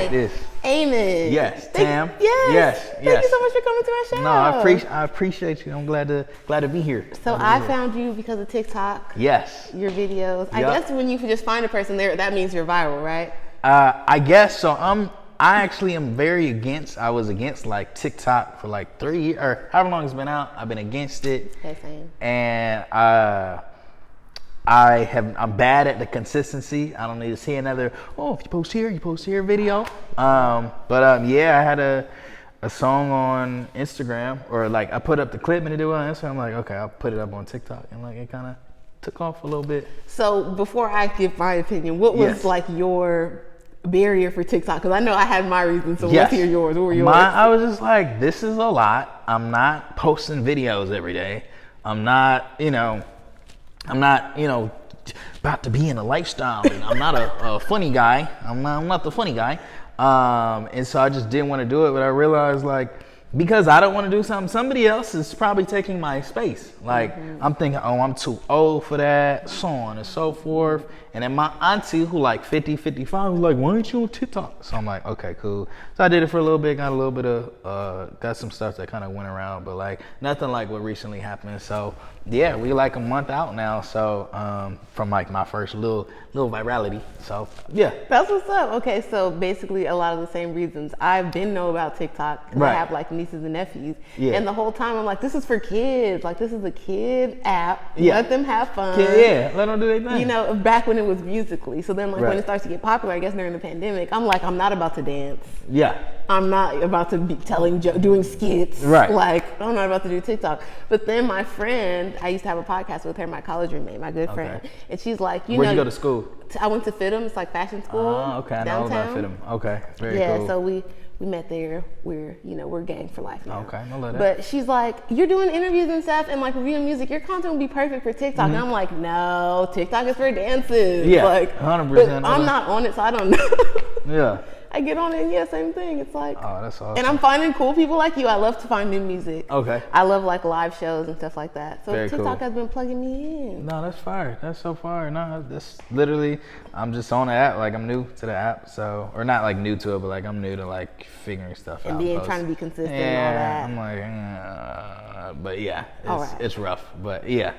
like this. Amon. Yes, Tam. Yes. Thank you so much for coming to our show. No, I appreciate you. I'm glad to be here. So I found you because of TikTok. Yes. Your videos. I guess when you just find a person there, that means you're viral, right? I guess so. I actually am I was against like TikTok for like 3 years or however long it's been out. I've been against it. Okay, same. And I'm bad at the consistency. I don't need to see another, if you post here video. I had a song on Instagram, or like I put up the clip and it did well on Instagram. I'm like, okay, I'll put it up on TikTok, and like it kind of took off a little bit. So before I give my opinion, what was like your barrier for TikTok? Because I know I had my reasons, so let's hear yours. What were yours? I was just like, this is a lot. I'm not posting videos every day. I'm not about to be in a lifestyle. And I'm not a funny guy. I'm not the funny guy. And so I just didn't want to do it. But I realized, like, because I don't want to do something, somebody else is probably taking my space. Like, I'm thinking, I'm too old for that, so on and so forth. And then my auntie, who like 50, 55, was like, why aren't you on TikTok? So I'm like, okay, cool. So I did it for a little bit, got a little bit of, got some stuff that kind of went around, but like nothing like what recently happened. So yeah, we like a month out now. So from like my first little virality. So yeah. That's what's up. Okay, so basically a lot of the same reasons. I've been know about TikTok because I have like nieces and nephews. Yeah. And the whole time I'm like, this is for kids. Like, this is a kid app. Yeah. Let them have fun. Yeah, let them do their thing. You know, back when it was Musically. So then like when it starts to get popular, I guess during the pandemic, I'm like, I'm not about to dance. Yeah. I'm not about to be doing skits. Right. Like, I'm not about to do TikTok. But then my friend, I used to have a podcast with her, my college roommate, my good friend. And she's like, Where'd you go to school? I went to FITM. It's like fashion school. Oh, okay. I know about FITM. Okay. Very cool. Yeah, so we met there. We're gang for life now. Okay, I love that. But she's like, you're doing interviews and stuff and like reviewing music. Your content would be perfect for TikTok. And I'm like, no, TikTok is for dances. Yeah, like 100%. I'm not on it, so I don't know. Yeah. I get on it, and same thing. It's like, oh, that's awesome. And I'm finding cool people like you. I love to find new music. Okay. I love like live shows and stuff like that. So Very TikTok cool. has been plugging me in. No, that's fire. That's so fire. No, that's literally, I'm just on the app. Like, I'm new to the app, so, or not like new to it, but like I'm new to like figuring stuff out. And being trying to be consistent and all that. I'm like, but yeah, it's it's rough, but yeah,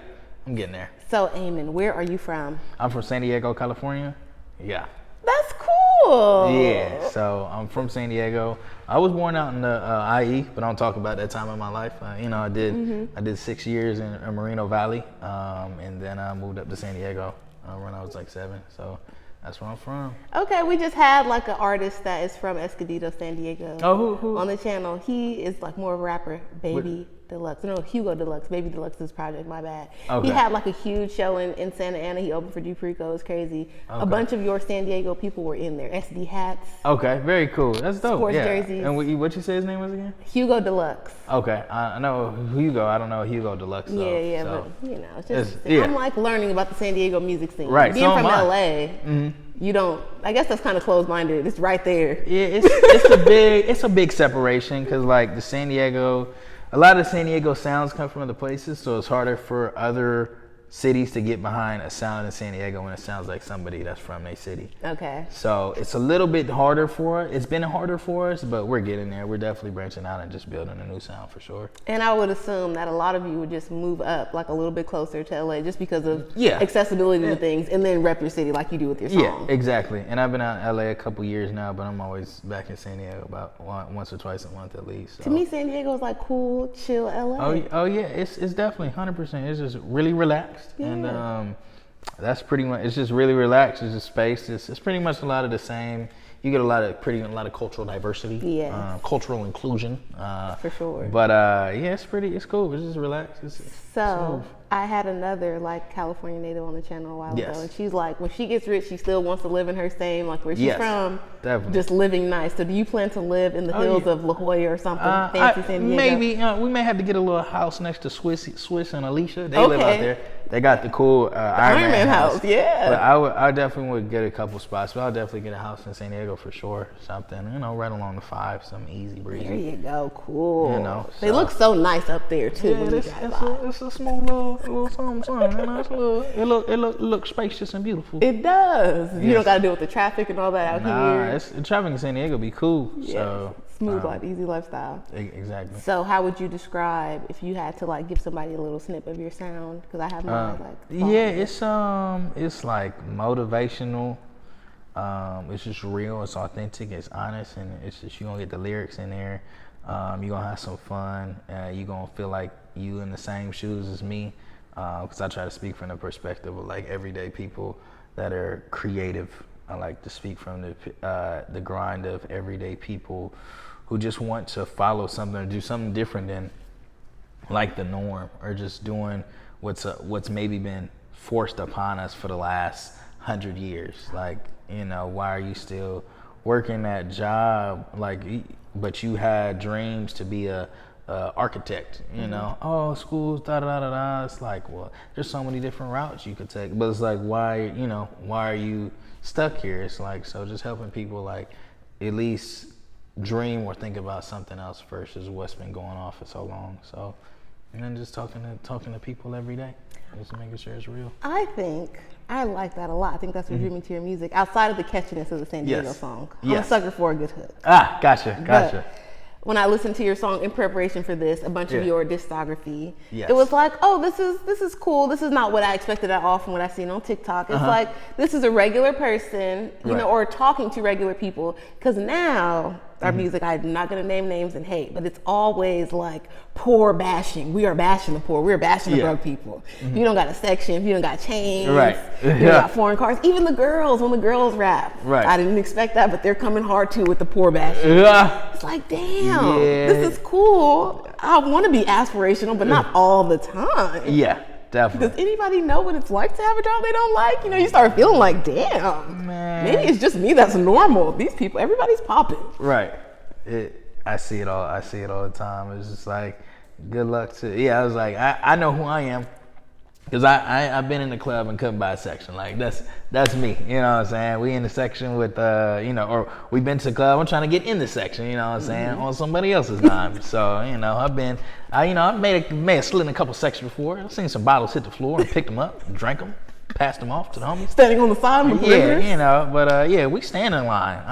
I'm getting there. So Amon, where are you from? I'm from San Diego, California. Yeah. That's cool. Yeah, so I'm from San Diego. I was born out in the IE, but I don't talk about that time in my life. I did 6 years in Moreno Valley, and then I moved up to San Diego when I was like 7. So that's where I'm from. Okay, we just had like an artist that is from Escondido, San Diego. Oh, who? On the channel. He is like more of a rapper, Baby Deluxe. No, Hugo Deluxe. Baby Deluxe's project, my bad. Okay. He had like a huge show in Santa Ana. He opened for Duprico. It was crazy. Okay. A bunch of your San Diego people were in there. SD hats. Okay, very cool. That's dope. Sports jerseys. And what you say his name was again? Hugo Deluxe. Okay, I know Hugo. I don't know Hugo Deluxe. Though, but it's just I'm like learning about the San Diego music scene. Right. Being from LA. You don't. I guess that's kind of closed-minded. It's right there. Yeah, it's a big separation because like the San Diego, a lot of the San Diego sounds come from other places, so it's harder for other cities to get behind a sound in San Diego when it sounds like somebody that's from their city. Okay. So it's a little bit harder for us. It's been harder for us, but we're getting there. We're definitely branching out and just building a new sound for sure. And I would assume that a lot of you would just move up like a little bit closer to LA just because of accessibility to things, and then rep your city like you do with your song. Yeah, exactly. And I've been out in LA a couple years now, but I'm always back in San Diego about once or twice a month at least. So. To me, San Diego is like cool, chill LA. Oh yeah, it's definitely 100%. It's just really relaxed. Yeah. And that's pretty much, it's just really relaxed. It's just space. It's pretty much a lot of the same. You get a lot of cultural diversity, cultural inclusion. For sure. But it's cool. It's just relaxed. So I had another like California native on the channel a while ago, and she's like, when she gets rich, she still wants to live in her same, like where she's from, definitely. Just living nice. So do you plan to live in the hills of La Jolla or something, fancy San Diego? Maybe we may have to get a little house next to Swiss and Alicia. They live out there. They got the cool Iron Man house. Yeah. But I definitely would get a couple spots, but I'll definitely get a house in San Diego for sure. Something, right along the 5, some easy breezy. There you go, cool. They look so nice up there too. When you drive by. It's a small little little something. You know, it's a little, it look spacious and beautiful. It does. Yes. You don't got to deal with the traffic and all that out here. The traffic in San Diego be cool. Yes. So smooth life, easy lifestyle. Exactly. So how would you describe if you had to like give somebody a little snip of your sound? Because I have mine it's like motivational. It's just real, it's authentic, it's honest, and it's just you're gonna get the lyrics in there. You're gonna have some fun. You're gonna feel like you in the same shoes as me, because I try to speak from the perspective of like everyday people that are creative. I like to speak from the grind of everyday people who just want to follow something or do something different than like the norm, or just doing what's maybe been forced upon us for the last 100 years. Like, you know, why are you still working that job? Like, but you had dreams to be a architect, you know? Oh, schools, da da da da. It's like, well, there's so many different routes you could take, but it's like, why are you stuck here? It's like, so just helping people like at least dream or think about something else versus what's been going on for so long. So, and then just talking to people every day, just making sure it's real. I think I like that a lot. I think that's what drew me to your music, outside of the catchiness of the San Diego song. I'm a sucker for a good hook. Gotcha. But when I listened to your song in preparation for this, a bunch of your discography, it was like, oh, this is cool. This is not what I expected at all from what I've seen on TikTok. It's like, this is a regular person, you know, or talking to regular people. Because now our music, I'm not going to name names and hate, but it's always like poor bashing. We are bashing the poor. We're bashing the broke people. You don't got a section. You don't got chains. You don't got foreign cars. Even the girls, when the girls rap. I didn't expect that, but they're coming hard too with the poor bashing. It's like, damn, this is cool. I want to be aspirational, but not all the time. Definitely. Does anybody know what it's like to have a job they don't like? You know, you start feeling like, damn, maybe it's just me that's normal. These people, everybody's popping. I see it all. I see it all the time. It's just like, good luck to. I was like, I know who I am, because I've been in the club and couldn't buy a section. Like that's me. You know what I'm saying? We in the section with or we've been to the club. I'm trying to get in the section. You know what I'm saying? On somebody else's dime. So I made a slit in a couple sections before. I've seen some bottles hit the floor and picked them up, and drank them, passed them off to the homies. Standing on the side of the but we stand in line.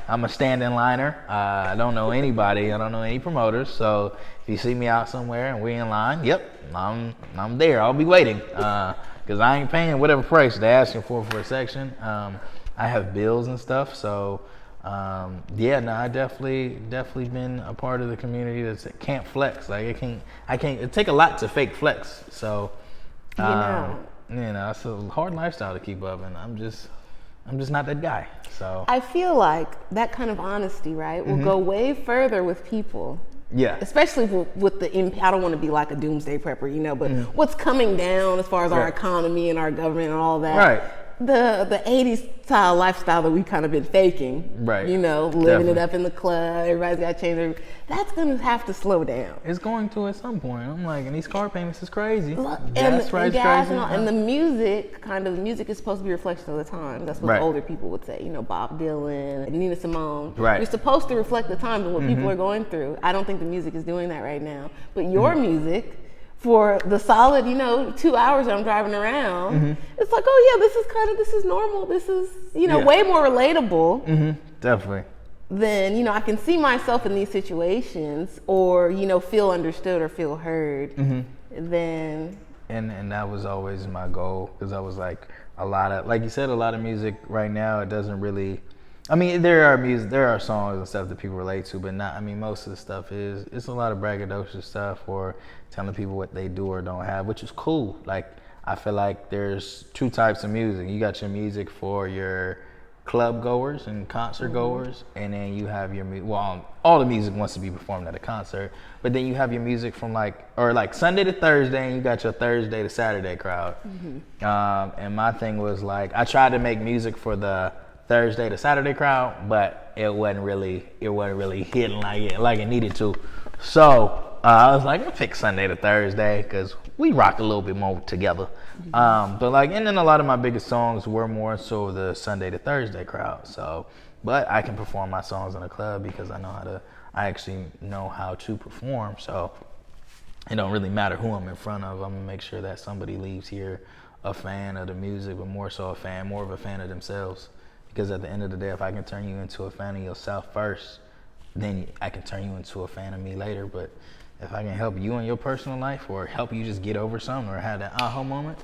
I'm a stand-in liner. I don't know anybody. I don't know any promoters. So if you see me out somewhere and we in line, I'm there. I'll be waiting, because I ain't paying whatever price they're asking for a section. I have bills and stuff, so I definitely been a part of the community that can't flex. Like it take a lot to fake flex. So it's a hard lifestyle to keep up, and I'm just not that guy. So I feel like that kind of honesty, right, will go way further with people. Especially with I don't want to be like a doomsday prepper, you know, but what's coming down as far as our economy and our government and all that. The 80s style lifestyle that we've kind of been faking, you know, living it up in the club, everybody's got to change that's going to have to slow down. It's going to at some point. I'm like, and these car payments is crazy. Gas crazy. And the music is supposed to be a reflection of the time. That's what older people would say, you know, Bob Dylan, Nina Simone. You're supposed to reflect the times and what people are going through. I don't think the music is doing that right now. But your music, for the solid, 2 hours that I'm driving around, it's like, this is normal. This is, way more relatable. Definitely. Then, I can see myself in these situations, or, feel understood or feel heard. Then. And that was always my goal, because I was like, like you said, a lot of music right now, it doesn't really, there are songs and stuff that people relate to, but most of the stuff it's a lot of braggadocious stuff, or telling people what they do or don't have, which is cool. Like, I feel like there's two types of music. You got your music for your club goers and concert goers, and then you have your all the music wants to be performed at a concert, but then you have your music from like Sunday to Thursday, and you got your Thursday to Saturday crowd. And my thing was like, I tried to make music for the Thursday to Saturday crowd, but it wasn't really hitting like it needed to. So I was like, I'll pick Sunday to Thursday, because we rock a little bit more together. And then a lot of my biggest songs were more so the Sunday to Thursday crowd. So, but I can perform my songs in a club because I actually know how to perform. So it don't really matter who I'm in front of. I'm gonna make sure that somebody leaves here a fan of the music, but more so more of a fan of themselves. Because at the end of the day, if I can turn you into a fan of yourself first, then I can turn you into a fan of me later. But if I can help you in your personal life, or help you just get over something, or have that aha moment,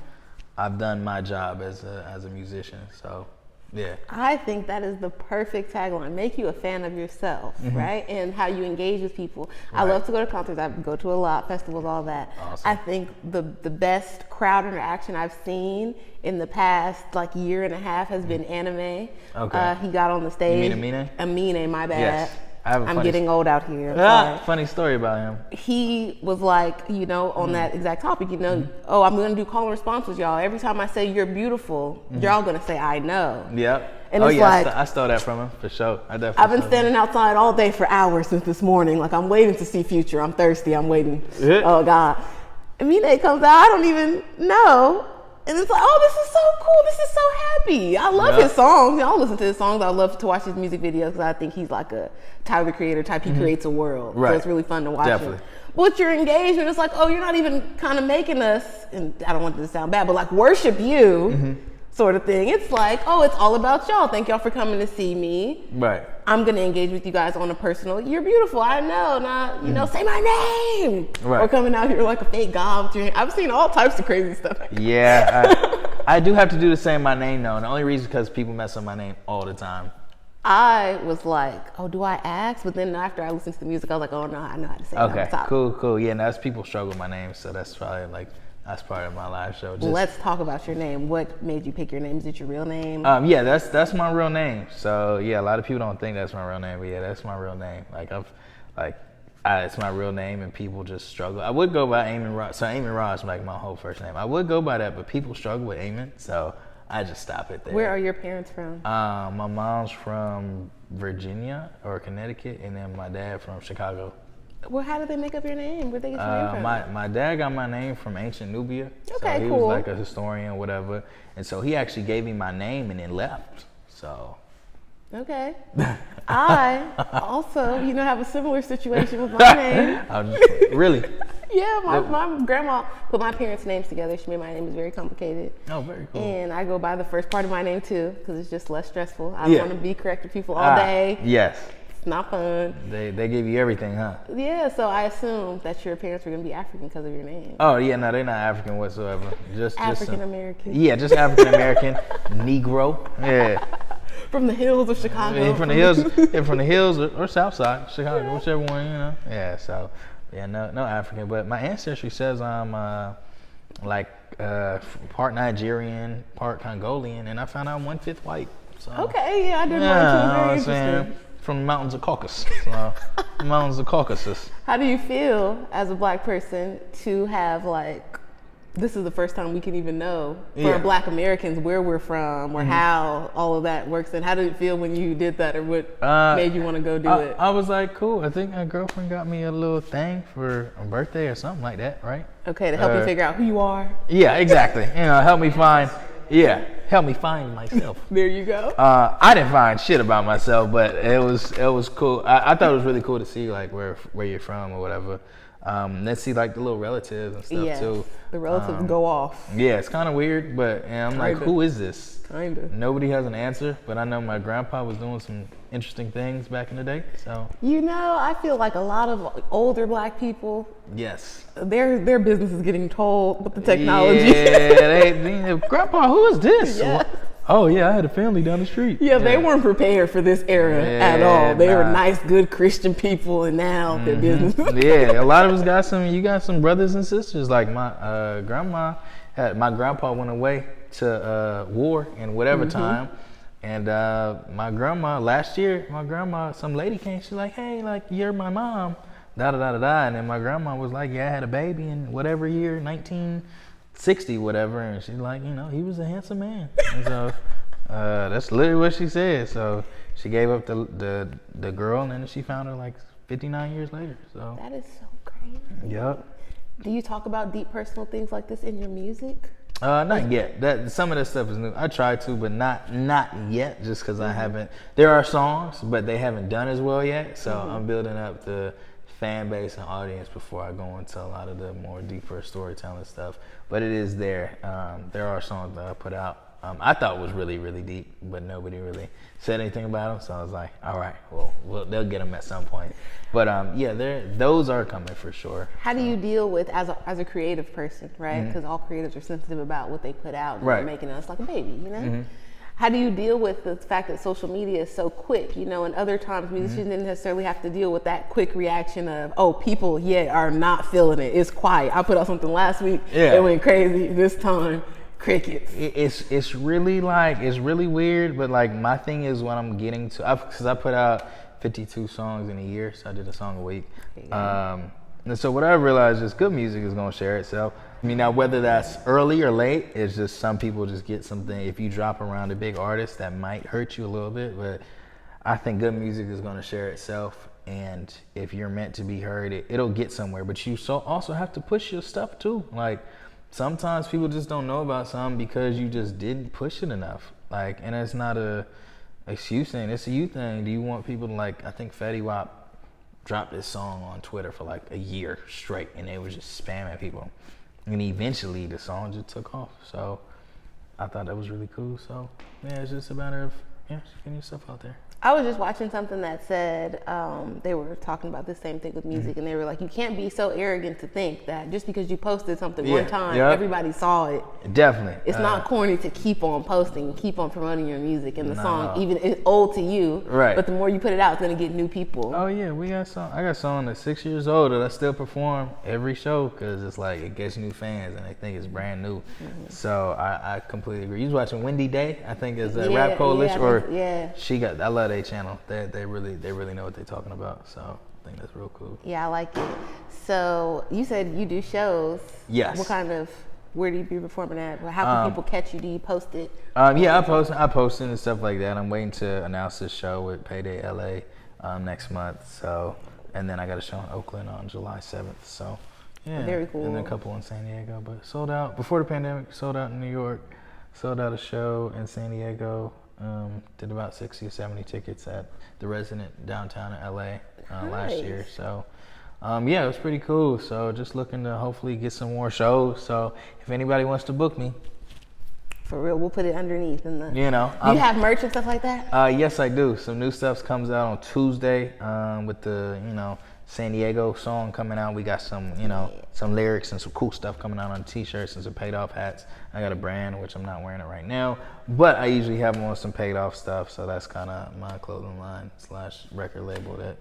I've done my job as a musician. So, yeah. I think that is the perfect tagline. Make you a fan of yourself, right? And how you engage with people. Right. I love to go to concerts. I go to a lot, festivals, all that. Awesome. I think the best crowd interaction I've seen in the past like year and a half has been Anime. Okay. He got on the stage. You mean Amine? Amine, my bad. Yes. I'm getting old out here. Funny story about him. He was like, on that exact topic, oh, I'm going to do call and response with y'all. Every time I say you're beautiful, y'all going to say I know. Yep. And it's like, I stole that from him for sure. I've been standing outside all day for hours since this morning. Like, I'm waiting to see Future. I'm thirsty. I'm waiting. Oh God. Amine comes out. I don't even know. And it's like, oh, this is so cool. This is so happy. I love his songs. I listen to his songs. I love to watch his music videos because I think he's like a Tyler Creator type. He creates a world. Right. So it's really fun to watch him. But with your engagement, it's like, oh, you're not even kind of making us, and I don't want this to sound bad, but like worship you sort of thing. It's like, oh, it's all about y'all. Thank y'all for coming to see me. Right. I'm going to engage with you guys on a personal, you're beautiful, I know, not, say my name. Right. Or coming out here like a fake god. I've seen all types of crazy stuff. Yeah, I do have to do the same my name though. And the only reason is because people mess up my name all the time. I was like, oh, do I ask? But then after I listened to the music, I was like, oh no, I know how to say it. Okay, cool. Yeah, and that's people struggle with my name, so that's probably like, that's part of my live show. Well, let's talk about your name. What made you pick your name? Is it your real name? Yeah, that's my real name. So yeah, a lot of people don't think that's my real name, but yeah, that's my real name. It's my real name, and people just struggle. I would go by Amon Raj. So Amon Raj is like my whole first name. I would go by that, but people struggle with Amon, so I just stop it there. Where are your parents from? My mom's from Virginia or Connecticut, and then my dad from Chicago. Well, how did they make up your name? Where'd they get your name from? My dad got my name from ancient Nubia. Okay, so he cool. was like a historian, whatever. And so he actually gave me my name and then left. So. Okay. I also, have a similar situation with my name. Really? Yeah, my grandma put my parents' names together. She made my name is very complicated. Oh, very cool. And I go by the first part of my name too, because it's just less stressful. I don't want to be correcting people all day. Yes. It's not fun. They give you everything, huh? Yeah, so I assume that your parents were going to be African because of your name. Oh, yeah, no, they're not African whatsoever. Just African American. Yeah, just African American, Negro. Yeah. From the hills of Chicago. Yeah, from the hills or South Side, Chicago, whichever one, Yeah, so, yeah, no African. But my ancestry says I'm part Nigerian, part Congolian, and I found out I'm 1/5 white. So, okay, yeah, I did mine too. Very interesting. From the mountains of Caucasus. Mountains of Caucasus. How do you feel as a black person to have this is the first time we can even know for Black Americans where we're from or how all of that works, and how did it feel when you did that, or what made you want to go do it? I was like, cool. I think my girlfriend got me a little thing for a birthday or something like that, right? Okay, to help you figure out who you are. Yeah, exactly. Help me find. Yeah, help me find myself. There you go. I didn't find shit about myself, but it was cool. I thought it was really cool to see where you're from or whatever. Let's see the little relatives and stuff too. The relatives go off. Yeah, it's kind of weird, but I'm like, who is this? Kinda. Nobody has an answer, but I know my grandpa was doing some interesting things back in the day. So I feel like a lot of older Black people. Yes. Their business is getting told with the technology. Yeah, grandpa, who is this? Yes. Oh yeah, I had a family down the street. Yeah, they weren't prepared for this era at all. They were nice, good Christian people, and now their business. Yeah, a lot of us got some brothers and sisters. Like my my grandpa went away to war in whatever time, and my grandma last year, some lady came. She's like, hey, you're my mom, da da da da da, and then my grandma was like, yeah, I had a baby in whatever year, 1960, whatever, and she's like, he was a handsome man. And so that's literally what she said. So she gave up the girl, and then she found her 59 years later. So that is so crazy. Yep. Do you talk about deep personal things like this in your music? Not yet. Some of that stuff is new. I try to, but not yet, just because I haven't. There are songs, but they haven't done as well yet. So I'm building up the fan base and audience before I go into a lot of the more deeper storytelling stuff. But it is there. There are songs that I put out I thought was really, really deep, but nobody really said anything about them. So I was like, all right, well they'll get them at some point. But those are coming for sure. How do you deal with, as a creative person, right? Because all creatives are sensitive about what they put out, and they're making us like a baby, you know? How do you deal with the fact that social media is so quick, you know, and other times musicians didn't necessarily have to deal with that quick reaction of, oh, people are not feeling it. It's quiet. I put out something last week. It went crazy. This time, crickets. It's really weird, but like my thing is when I'm getting to, because I put out 52 songs in a year, so I did a song a week. And so what I realized is good music is going to share itself. I mean, now whether that's early or late, it's just some people just get something. If you drop around a big artist, that might hurt you a little bit, but I think good music is going to share itself. And if you're meant to be heard, it'll get somewhere. But you also have to push your stuff too. Like sometimes people just don't know about something because you just didn't push it enough. Like, and it's not a excuse thing. It's a you thing. Do you want people to like? I think Fetty Wap dropped this song on Twitter for like a year straight, and they were just spamming people. And eventually the song just took off. So I thought that was really cool. So yeah, it's just a matter of just getting your stuff out there. I was just watching something that said they were talking about the same thing with music, and they were like, you can't be so arrogant to think that just because you posted something one time, everybody saw it. Definitely. It's not corny to keep on posting, keep on promoting your music, and the song, even it's old to you, but the more you put it out, it's gonna get new people. Oh yeah, I got songs that's 6 years old that I still perform every show because it's like it gets new fans and they think it's brand new. So I completely agree. You was watching Wendy Day, I think is a Rap Coalition, I love their channel. They really know what they're talking about. So I think that's real cool. Yeah, I like it. So you said you do shows. Yes. Where do you be performing at? How can people catch you? Do you post it? I post it and stuff like that. I'm waiting to announce this show with Payday LA next month. So, and then I got a show in Oakland on July 7th. So yeah, very cool. And then a couple in San Diego, but sold out before the pandemic. Sold out in New York. Sold out a show in San Diego. Did about 60 or 70 tickets at the Resident downtown in LA last year. So it was pretty cool. So just looking to hopefully get some more shows. So if anybody wants to book me, for real, we'll put it underneath in the. Do you have merch and stuff like that? Yes, I do. Some new stuff comes out on Tuesday with the San Diego song coming out. We got some some lyrics and some cool stuff coming out on t-shirts and some paid off hats. I got a brand, which I'm not wearing it right now, but I usually have them on some paid off stuff. So that's kind of my clothing line / record label that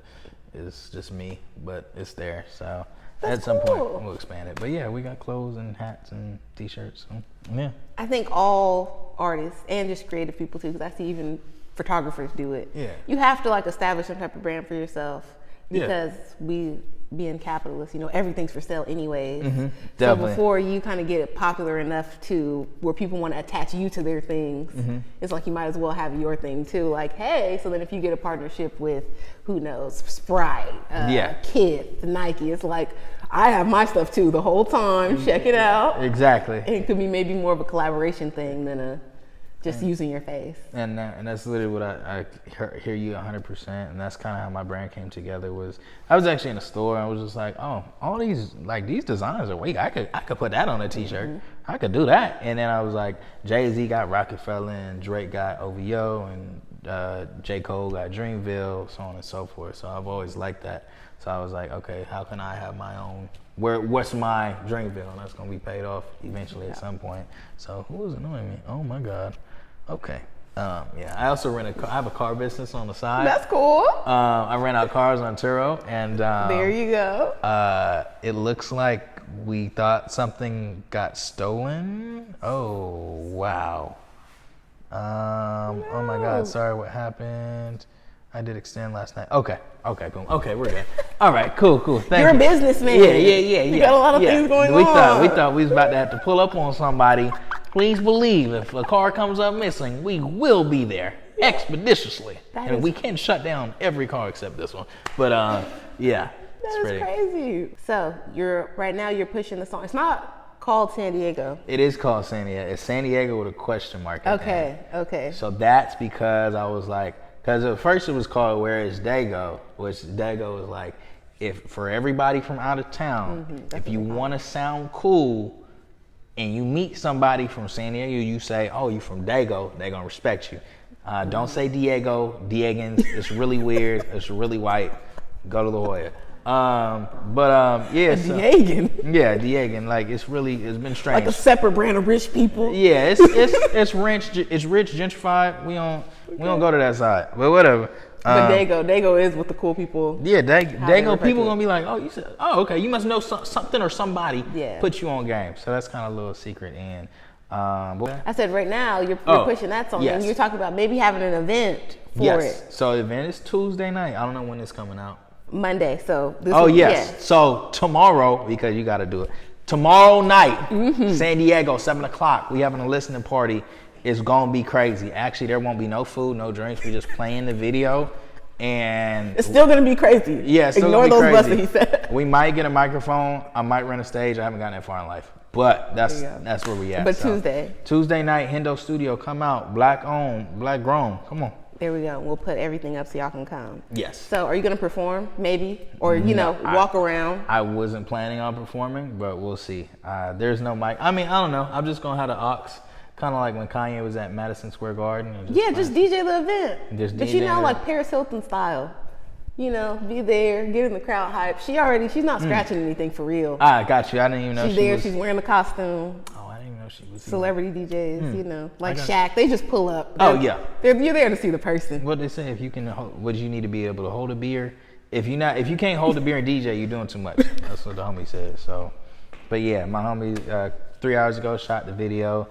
is just me, but it's there. So at some point we'll expand it. But yeah, we got clothes and hats and t-shirts. So, yeah. I think all artists and just creative people too, because I see even photographers do it. Yeah. You have to like establish some type of brand for yourself. Because we being capitalists, everything's for sale anyways. So before you kind of get popular enough to where people want to attach you to their things, it's like you might as well have your thing too. Like, hey, so then if you get a partnership with, who knows, Sprite, Kith, Nike, it's like, I have my stuff too the whole time. Check it out. Exactly. And it could be maybe more of a collaboration thing than just using your face. And that's literally what I hear you 100%. And that's kind of how my brand came together. I was actually in a store and I was just like, oh, all these designers are weak. I could put that on a t-shirt. I could do that. And then I was like, Jay-Z got Rockefeller and Drake got OVO and J. Cole got Dreamville, so on and so forth. So I've always liked that. So I was like, okay, how can I have my own? What's my Dreamville? And that's gonna be paid off eventually at some point. So who was annoying me? Oh my God. Okay. I also I have a car business on the side. That's cool. I rent out cars on Turo, and there you go. It looks like we thought something got stolen. Oh wow. No. Oh my God. Sorry, what happened? I did extend last night. Okay, boom. Okay, we're good. All right, cool. Thank you. You're a businessman. Yeah. You got a lot of things going on. We thought we was about to have to pull up on somebody. Please believe if a car comes up missing, we will be there expeditiously. And we can shut down every car except this one. But yeah. That is crazy. So right now you're pushing the song. It's not called San Diego. It is called San Diego. It's San Diego with a question mark at the end. Okay. So that's because I was like, because at first it was called Where Is Dago, which Dago is like if for everybody from out of town, if you want to sound cool and you meet somebody from San Diego, you say, oh, you from Dago, they're going to respect you. Don't say Diego, Diegans. It's really weird. It's really white. Go to La Jolla. Yeah. Diegan. Yeah, Diegan. Like it's been strange. Like a separate brand of rich people. Yeah, it's rich, gentrified. We don't go to that side. But whatever. But Dago is with the cool people. Yeah, Dago people gonna be like, okay, you must know something or somebody put you on game. So that's kind of a little secret. And I said right now you're pushing that song, and you're talking about maybe having an event for it. So the event is Tuesday night. I don't know when it's coming out. Monday. So So tomorrow, because you got to do it. Tomorrow night, San Diego, 7:00. We having a listening party. It's gonna be crazy. Actually, there won't be no food, no drinks. We just playing the video, and it's still gonna be crazy. Yeah, ignore those buses. He said. We might get a microphone. I might rent a stage. I haven't gotten that far in life, but that's where we at. But so, Tuesday night, Hendo Studio, come out. Black owned, black grown. Come on. There we go. We'll put everything up so y'all can come. Yes. So are you going to perform maybe? Or, walk around? I wasn't planning on performing, but we'll see. There's no mic. I mean, I don't know. I'm just going to have the aux. Kind of like when Kanye was at Madison Square Garden. Just DJ the event. But like Paris Hilton style. Be there, get in the crowd hype. She's not scratching anything for real. I got you. I didn't even know she's there. She's wearing the costume. I didn't even know she was celebrity DJs, like Shaq. They just pull up. Yeah. You're there to see the person. What they say, if you can, what you need to be able to hold a beer. If you can't hold a beer and DJ, you're doing too much. That's what the homie said. So, but yeah, my homie 3 hours ago shot the video.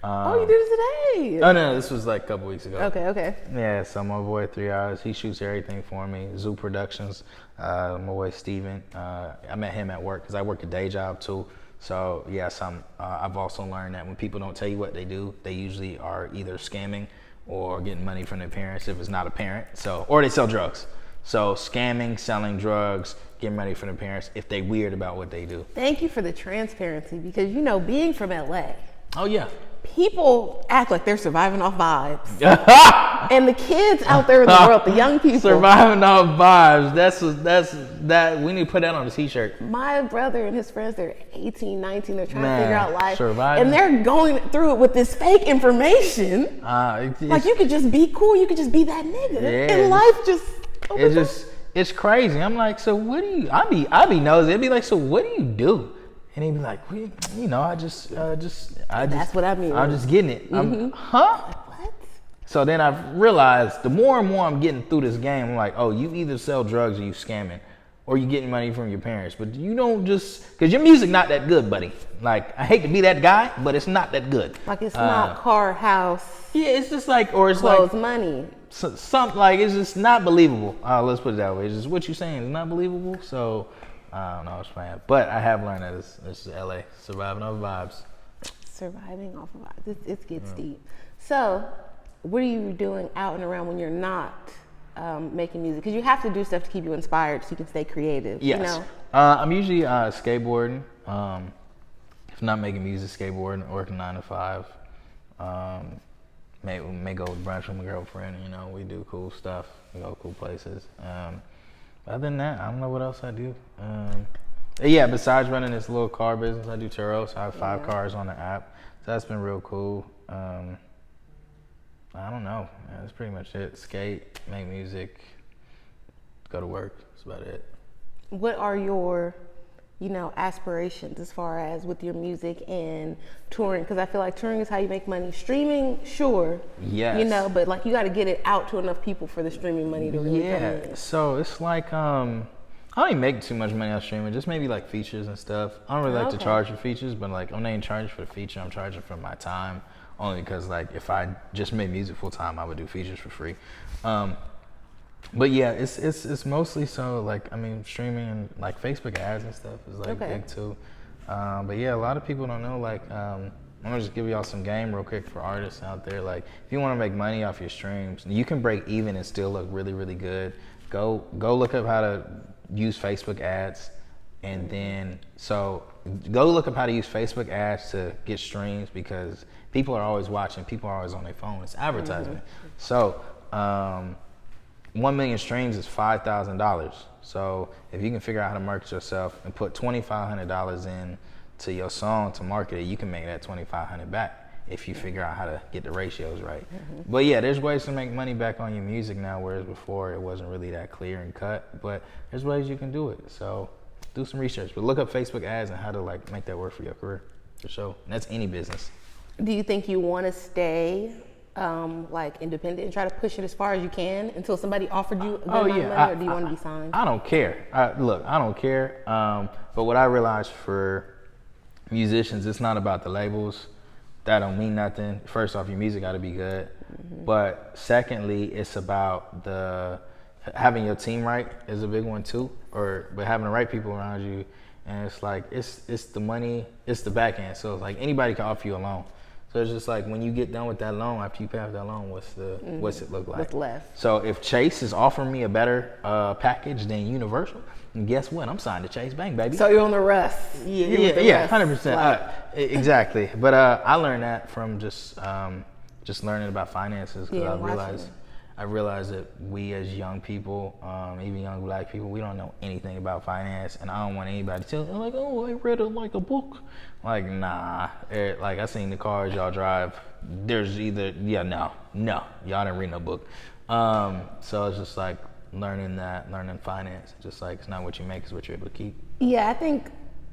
You did it today? Oh no, this was like a couple weeks ago. Okay. Yeah, so my boy 3 hours, he shoots everything for me. Zoo Productions, my boy Steven. I met him at work because I work a day job too. So yes, I've also learned that when people don't tell you what they do, they usually are either scamming or getting money from their parents if it's not a parent. Or they sell drugs. So scamming, selling drugs, getting money from their parents if they weird about what they do. Thank you for the transparency because being from LA. Oh yeah. People act like they're surviving off vibes. And the kids out there in the world, the young people. Surviving off vibes. That's we need to put that on a t-shirt. My brother and his friends, they're 18, 19, they're trying to figure out life. Surviving. And they're going through it with this fake information. Like you could just be cool, you could just be that nigga. Yeah, and life it's crazy. I'm like, so what do you, I be nosy. It'd be like, so what do you do? And he'd be like, I just. That's what I mean. I'm just getting it. What? So then I've realized the more and more I'm getting through this game, I'm like, oh, you either sell drugs or you scamming, or you getting money from your parents. But you don't because your music not that good, buddy. Like, I hate to be that guy, but it's not that good. Like it's not car, house. Yeah, it's just like, or it's clothes, like money. Something like it's just not believable. Let's put it that way. It's just what you're saying is not believable. So. I don't know, it's fine. But I have learned that it's LA, surviving off vibes. Surviving off of vibes. It gets deep. So, what are you doing out and around when you're not making music? Because you have to do stuff to keep you inspired so you can stay creative. Yes. I'm usually skateboarding. If not making music, skateboarding, working 9 to 5. May go brunch with my girlfriend. We do cool stuff. We go cool places. Other than that, I don't know what else I do. Besides running this little car business, I do Turos. I have 5 cars on the app. So that's been real cool. I don't know. That's pretty much it. Skate, make music, go to work. That's about it. What are your, aspirations as far as with your music and touring? Because I feel like touring is how you make money. Streaming, sure. Yes. But like you got to get it out to enough people for the streaming money to really come in. So it's like I don't even make too much money on streaming. Just maybe like features and stuff. I don't really like to charge for features, but like I'm not even charging for the feature. I'm charging for my time only because like if I just made music full time, I would do features for free. But yeah, it's mostly so like streaming and like Facebook ads and stuff is like big too. But yeah, a lot of people don't know like I'm gonna just give y'all some game real quick for artists out there. Like if you want to make money off your streams, you can break even and still look really really good. Go look up how to use Facebook ads, and then go look up how to use Facebook ads to get streams because people are always watching. People are always on their phone. It's advertisement. So. 1 million streams is $5,000. So if you can figure out how to market yourself and put $2,500 in to your song to market it, you can make that $2,500 back if you figure out how to get the ratios right. But yeah, there's ways to make money back on your music now, whereas before it wasn't really that clear and cut, but there's ways you can do it. So do some research, but look up Facebook ads and how to like make that work for your career, for sure. And that's any business. Do you think you want to stay like independent and try to push it as far as you can until somebody offered you a good amount of money, or do you want to be signed? I don't care. I don't care. But what I realized for musicians, it's not about the labels. That don't mean nothing. First off, your music got to be good. But secondly, it's about having your team right is a big one too, but having the right people around you. And it's like, it's the money, it's the back end. So it's like anybody can offer you a loan. So it's just like when you get done with that loan, after you pay off that loan, what's it look like? What's left? So if Chase is offering me a better package than Universal, and guess what? I'm signed to Chase Bank, baby. So you're on the rust. Yeah, 100%. Exactly. But I learned that from just learning about finances, because I realized that we as young people, even young black people, we don't know anything about finance, and I don't want anybody to tell me like, oh, I read a book. Like, nah. Like, I seen the cars y'all drive. There's either no, y'all didn't read no book. So it's just like learning finance. Just like it's not what you make, it's what you're able to keep. Yeah, I think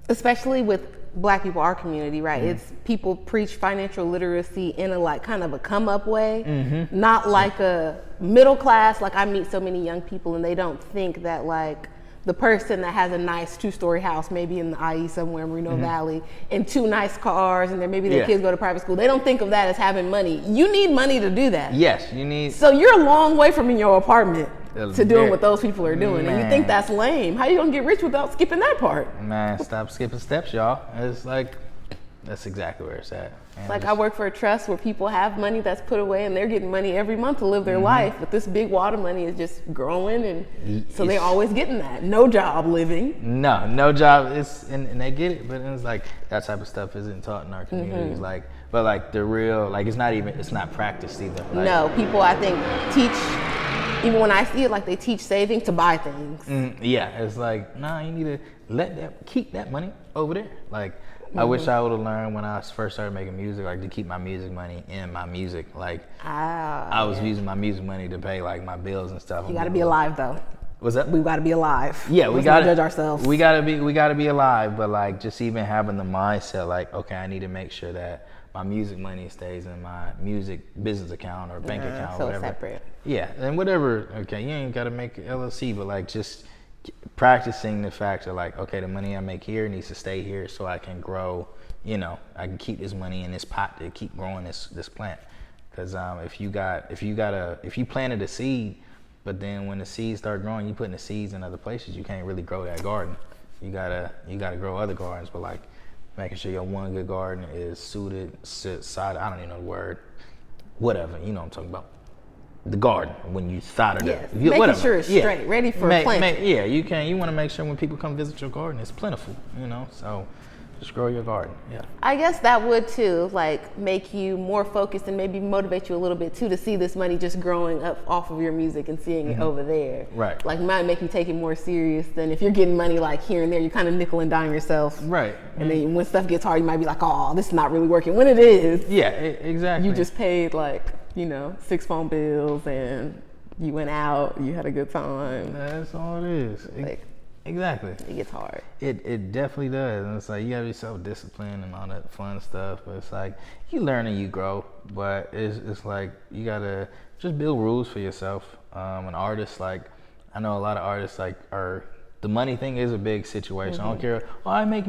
especially with black people, our community, right? It's people preach financial literacy in a like kind of a come up way, not like a middle class. Like I meet so many young people and they don't think that like the person that has a nice 2-story house, maybe in the IE somewhere in Reno Valley, and 2 nice cars, and then maybe their kids go to private school. They don't think of that as having money. You need money to do that. Yes, you need. So you're a long way from in your apartment to doing what those people are doing, and you think that's lame. How you gonna get rich without skipping that part? Man, stop skipping steps, y'all. It's like, that's exactly where it's at. And like I work for a trust where people have money that's put away and they're getting money every month to live their life, but this big wad of money is just growing, and so they're always getting that. No job living. No job. And they get it, but it's like that type of stuff isn't taught in our communities. Like, but like the real, like it's not practiced either. Like, no, people I think teach, even when I see it, like they teach saving to buy things. Yeah, it's like, nah, you need to keep that money over there. Like, I wish I would have learned when I first started making music, like to keep my music money in my music. Like, I was using my music money to pay like my bills and stuff. You got to be alive though. What's that? We got to be alive. Yeah, we got to judge ourselves. We got to be alive, but like just even having the mindset, like, okay, I need to make sure that my music money stays in my music business account or bank account or whatever. Separate. Yeah, and whatever. Okay, you ain't got to make an LLC, but like just practicing the fact of like, okay, the money I make here needs to stay here so I can grow, I can keep this money in this pot to keep growing this plant. Because if you planted a seed, but then when the seeds start growing, you putting the seeds in other places, you can't really grow that garden. You gotta grow other gardens, but like making sure your one good garden is suited, I don't even know the word, whatever, you know what I'm talking about. The garden when you solder it. Making sure it's straight, ready for planting. You want to make sure when people come visit your garden, it's plentiful, so just grow your garden. Yeah. I guess that would too, like make you more focused and maybe motivate you a little bit too to see this money just growing up off of your music and seeing it over there. Right. Like might make you take it more serious than if you're getting money like here and there, you're kind of nickel and dime yourself. Right. And then when stuff gets hard, you might be like, oh, this is not really working. When it is. Yeah, exactly. You just paid like, 6 phone bills and you went out, you had a good time. That's all it is. Exactly. It gets hard. It definitely does. And it's like you gotta be self-disciplined and all that fun stuff. But it's like you learn and you grow. But it's like you gotta just build rules for yourself. An artist, like I know a lot of artists like the money thing is a big situation. I don't care. Oh, I make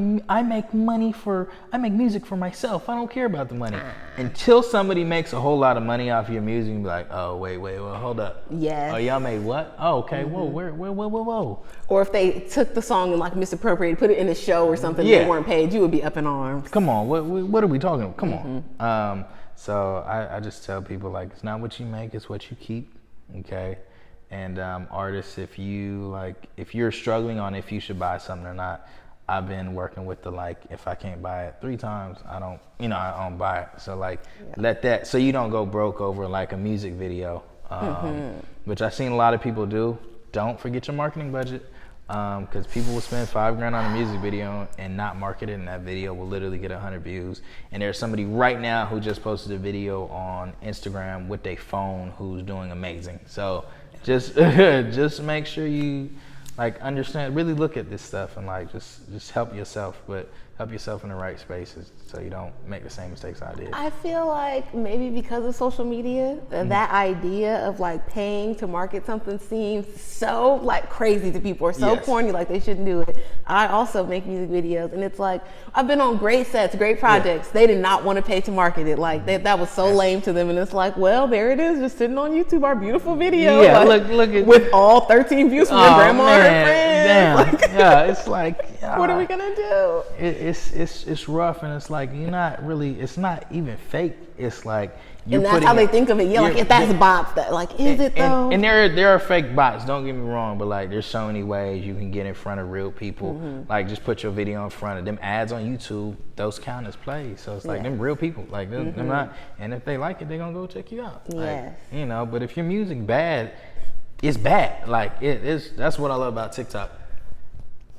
music for myself. I don't care about the money. Until somebody makes a whole lot of money off your music, you be like, oh wait, well, hold up. Yes. Oh, y'all made what? Oh, okay. Whoa, whoa. Or if they took the song and like misappropriated, put it in a show or something, they weren't paid, you would be up in arms. Come on, what are we talking about? Come on. So I just tell people like, it's not what you make, it's what you keep. Okay. And artists, if you're struggling on if you should buy something or not, I've been working with if I can't buy it 3 times, I don't buy it. So let that, so you don't go broke over like a music video, which I've seen a lot of people do. Don't forget your marketing budget. Because people will spend $5,000 on a music video and not market it, and that video will literally get 100 views. And there's somebody right now who just posted a video on Instagram with their phone who's doing amazing. So just just make sure you like understand, really look at this stuff and like just help yourself, but help yourself in the right spaces so you don't make the same mistakes I did. I feel like maybe because of social media, that idea of like paying to market something seems so like crazy to people, or so corny, like they shouldn't do it. I also make music videos, and it's like I've been on great sets, great projects. They did not want to pay to market it. Like that was so lame to them, and it's like, well, there it is, just sitting on YouTube, our beautiful video. Yeah, like, look at with all 13 views from your grandma and her friends. Damn. Like, yeah, it's like what are we gonna do? It's rough, and it's like you're not really. It's not even fake. It's like you're and that's how they think of it. Yeah, like if that's bots, that like is it though? And there are fake bots. Don't get me wrong, but like there's so many ways you can get in front of real people. Like just put your video in front of them. Ads on YouTube, those count as plays. So it's like them real people. Like them not. And if they like it, they're gonna go check you out. Yes. Like, you know. But if your music bad, it's bad. Like it is. That's what I love about TikTok.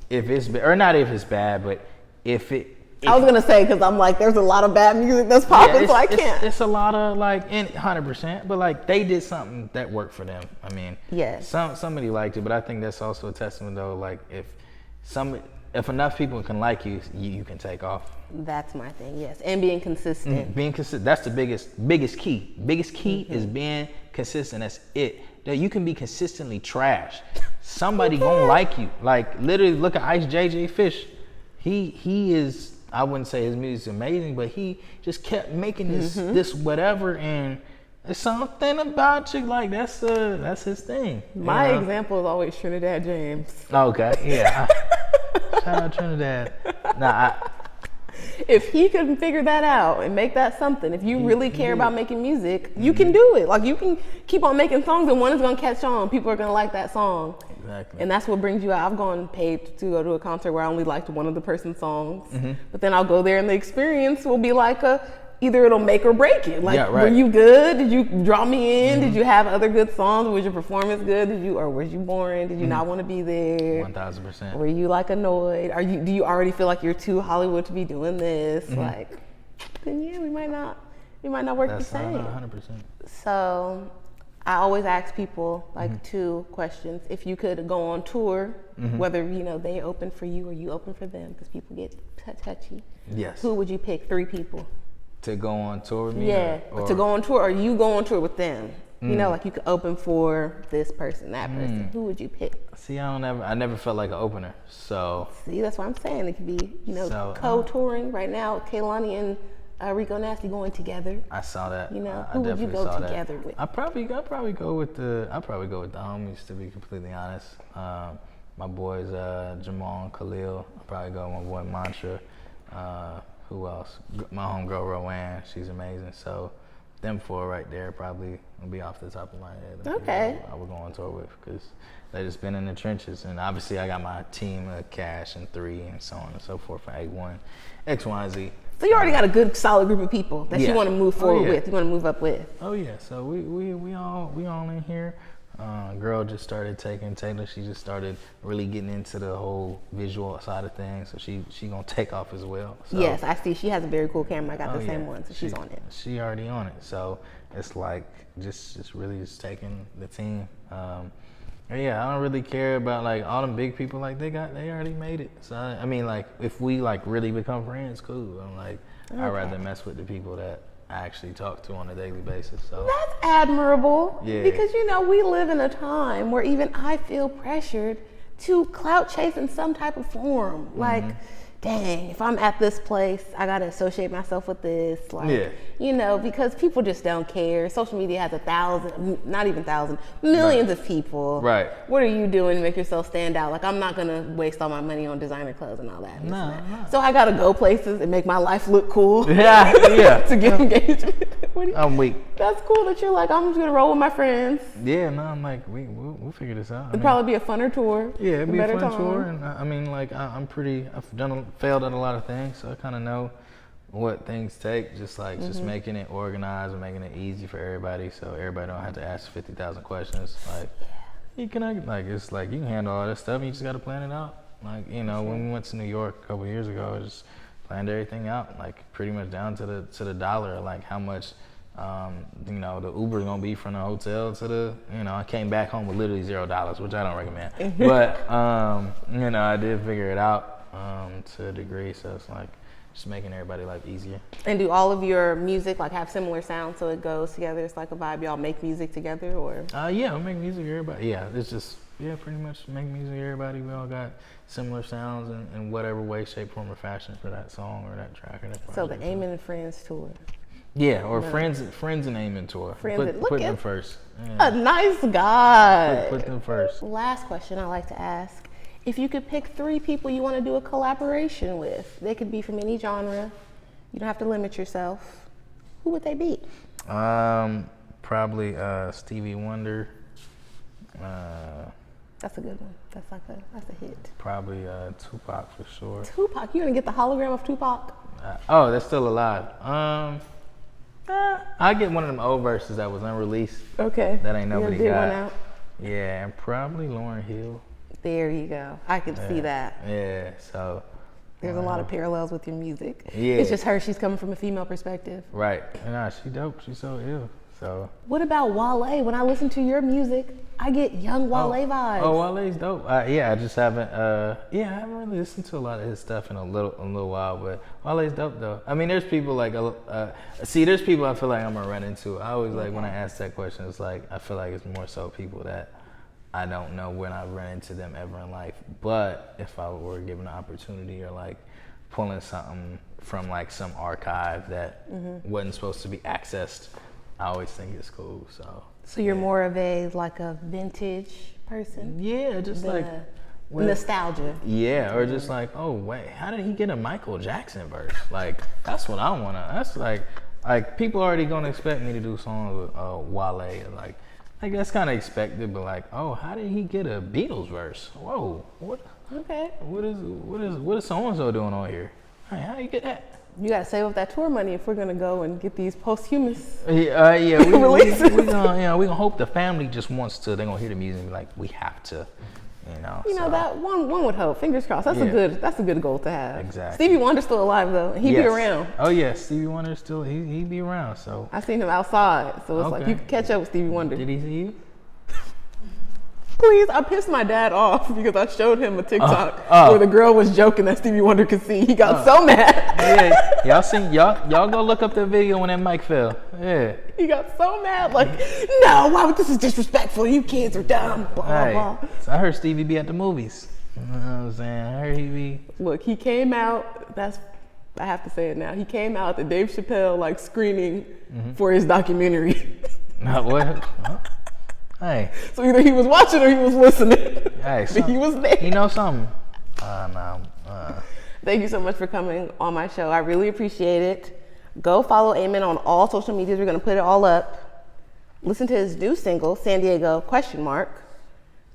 If it's or not if it's bad, but if it. I was gonna say, because I'm like, there's a lot of bad music that's popping, so I can't. It's a lot of like, 100%, but like they did something that worked for them. I mean, somebody liked it, but I think that's also a testament though. Like if enough people can like you, you can take off. That's my thing, yes, and being consistent. Being consistent. That's the biggest key. Biggest key is being consistent. That's it. That you can be consistently trash. Somebody gonna like you. Like literally, look at Ice JJ Fish. He is. I wouldn't say his music's amazing, but he just kept making this whatever, and there's something about you like that's his thing. My example is always Trinidad James. Okay, yeah. Shout out Trinidad. If he can figure that out and make that something, if you really care about making music, you can do it. Like you can keep on making songs, and one is gonna catch on. People are gonna like that song. Exactly. And that's what brings you out. I've gone paid to go to a concert where I only liked one of the person's songs, but then I'll go there and the experience will be like either it'll make or break it. Like, were you good? Did you draw me in? Did you have other good songs? Was your performance good? Or was you boring? Did you not want to be there? 1000%. Were you like annoyed? Do you already feel like you're too Hollywood to be doing this? Like, then yeah, we might not work the same. 100%. So I always ask people like 2 questions. If you could go on tour, whether they open for you or you open for them, because people get touchy. Yes. Who would you pick? 3 people. To go on tour with me? Yeah, to go on tour, or you go on tour with them. Like you could open for this person, that person. Who would you pick? See, I never felt like an opener. So see, that's what I'm saying. It could be, co-touring right now. Kehlani and Rico Nasty going together. I saw that. Who would you go together with? I'd probably go with the homies, to be completely honest. My boys Jamal and Khalil. I'd probably go with my boy Mantra. Who else? My homegirl Rowan. She's amazing. So them 4 right there probably will be off the top of my head. Okay. I would go on tour with, because they just been in the trenches, and obviously I got my team of Cash and 3 and so on and so forth for A1, X, Y, and Z. So you already got a good solid group of people that you want to move forward with. You want to move up with. Oh yeah. So we all in here. Girl just started taking Taylor. She just started really getting into the whole visual side of things. So she gonna take off as well. So, yes, I see. She has a very cool camera. I got the same one, so she's on it. She already on it. So it's like just really just taking the team. I don't really care about like all them big people. Like they already made it. So I mean, like if we like really become friends, cool. I'm like I'd rather mess with the people that I actually talk to on a daily basis. So that's admirable. Yeah. Because we live in a time where even I feel pressured to clout chase in some type of form. Like, dang, if I'm at this place, I gotta associate myself with this. Like, because people just don't care. Social media has 1,000, not even 1,000, millions of people. Right. What are you doing to make yourself stand out? Like, I'm not gonna waste all my money on designer clothes and all that. No. So I gotta go places and make my life look cool. Yeah. To get engagement. I'm weak. That's cool that you're like, I'm just gonna roll with my friends. Yeah, no, I'm like, we'll figure this out. It'd probably be a funner tour. Yeah, it'd be a fun tour, and I mean, like, I've failed at a lot of things, so I kind of know what things take. Just making it organized and making it easy for everybody, so everybody don't have to ask 50,000 questions. Like, you can like it's like you can handle all that stuff. You just got to plan it out. Like when we went to New York a couple of years ago, I just planned everything out, like pretty much down to the dollar, like how much the Uber's gonna be from the hotel to the I came back home with literally $0, which I don't recommend. But I did figure it out to a degree, so it's like just making everybody's life easier. And do all of your music like have similar sounds so it goes together? It's like a vibe. Y'all make music together, or? Yeah, we make music with everybody. Yeah, it's just pretty much make music with everybody. We all got similar sounds in whatever way, shape, form, or fashion for that song or that track or that project. So the Amon and Friends tour. Yeah, or friends and Amon tour. Put them first. Yeah. A nice guy. Put them first. Last question I like to ask. If you could pick 3 people you want to do a collaboration with, they could be from any genre. You don't have to limit yourself. Who would they be? Probably Stevie Wonder. That's a good one. That's a hit. Probably Tupac for sure. Tupac, you gonna get the hologram of Tupac? That's still alive. I get one of them old verses that was unreleased. Okay. That ain't nobody got. One out. Yeah, and probably Lauryn Hill. There you go. I can see that. Yeah, so. There's a lot of parallels with your music. Yeah. It's just her. She's coming from a female perspective. Right. Nah, she dope. She's so ill. So. What about Wale? When I listen to your music, I get young Wale vibes. Oh, Wale's dope. I just haven't. I haven't really listened to a lot of his stuff in a little while. But Wale's dope though. I mean, there's people like there's people I feel like I'm gonna run into. I always like when I ask that question. It's like I feel like it's more so people that I don't know when I run into them ever in life. But if I were given an opportunity or like pulling something from like some archive that wasn't supposed to be accessed, I always think it's cool. So you're more of a vintage person? Yeah, just nostalgia. Yeah, or just like, oh wait, how did he get a Michael Jackson verse? Like that's what I wanna. That's like people already gonna expect me to do songs with Wale. Like that's kind of expected, but like, oh, how did he get a Beatles verse? Whoa, what? Okay. What is so and so doing on here? Hey, how you get that? You gotta save up that tour money if we're gonna go and get these posthumous. Yeah, we gonna hope the family just wants to. They're gonna hear the music and be like, we have to, that one would hope. Fingers crossed. That's a good goal to have. Exactly. Stevie Wonder's still alive though. He be around. Oh yeah, Stevie Wonder still he be around. So I seen him outside, so it's like you can catch up with Stevie Wonder. Did he see you? Please, I pissed my dad off because I showed him a TikTok where the girl was joking that Stevie Wonder could see. He got so mad. Yeah, y'all go look up the video when that mic fell. Yeah. He got so mad, like, no, why would this is disrespectful? You kids are dumb. Blah blah. So I heard Stevie be at the movies. You know what I'm saying? I heard he be. Look, he came out. I have to say it now. He came out at the Dave Chappelle screening for his documentary. What? Huh? Hey. So either he was watching or he was listening. Hey, but he was there. He knows something. Thank you so much for coming on my show. I really appreciate it. Go follow Amon on all social medias. We're going to put it all up. Listen to his new single, San Diego, ?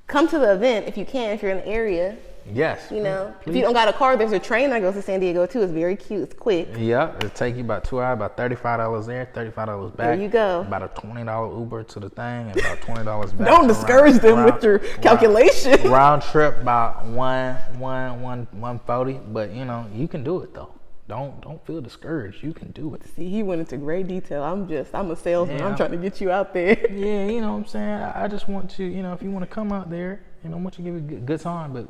Come to the event if you can, if you're in the area. Yes. Please. If you don't got a car, there's a train that goes to San Diego too. It's very cute. It's quick. Yeah, it'll take you about 2 hours, about $35 there, $35 back. There you go. About a $20 Uber to the thing, and about $20 back. Don't discourage them with your calculation. Round trip about 140, but you can do it though. Don't feel discouraged. You can do it. See, he went into great detail. I'm a salesman. Yeah. I'm trying to get you out there. Yeah, you know what I'm saying? I just want to, if you want to come out there, I want you to give it a good time, but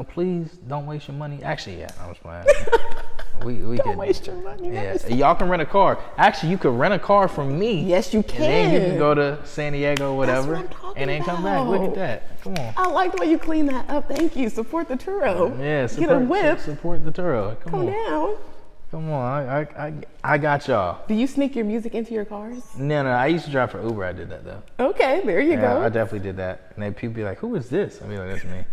please don't waste your money. Actually, yeah, I'm just playing. We don't waste your money. Yeah, y'all can rent a car. Actually, you can rent a car from me. Yes, you can. And then you can go to San Diego, whatever, and then come back. Look at that. Come on. I like the way you clean that up. Thank you. Support the Turo. Yeah, get a whip. Support the Turo. Come down. Come on, I got y'all. Do you sneak your music into your cars? No, I used to drive for Uber. I did that though. Okay, there you go. I definitely did that. And then people be like, "Who is this?" I'd be like, "That's me."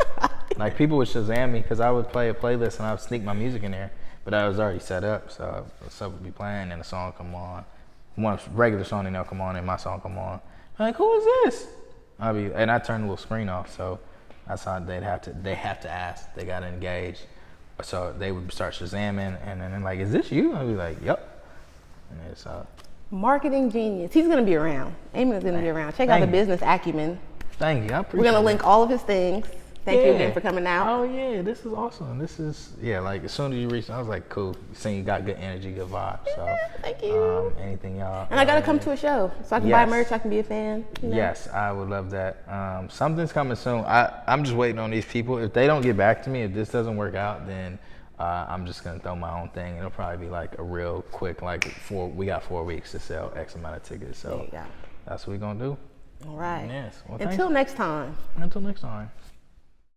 Like people would Shazam me because I would play a playlist and I would sneak my music in there, but I was already set up, so the stuff would be playing and the song come on. One regular song, come on, and my song come on. I'm like, "Who is this?" And I turned the little screen off, so that's how they have to ask. They gotta engage. So they would start Shazamming, and then like, "Is this you?" I'd be like, "Yep." And it's marketing genius. He's gonna be around. Amon's gonna be around. Check out the business acumen. Thank you. I appreciate it. We're going to link all of his things. Thank you again for coming out. Oh, yeah. This is awesome. This is, like, as soon as you reached, I was like, cool. You saying you got good energy, good vibes. So, thank you. Anything y'all. And I got to come to a show so I can buy merch. I can be a fan. You know? Yes, I would love that. Something's coming soon. I'm just waiting on these people. If they don't get back to me, if this doesn't work out, then I'm just going to throw my own thing. It'll probably be like a real quick, like, we got 4 weeks to sell X amount of tickets. So, that's what we're going to do. All right. Yes. Well, Until next time. Until next time.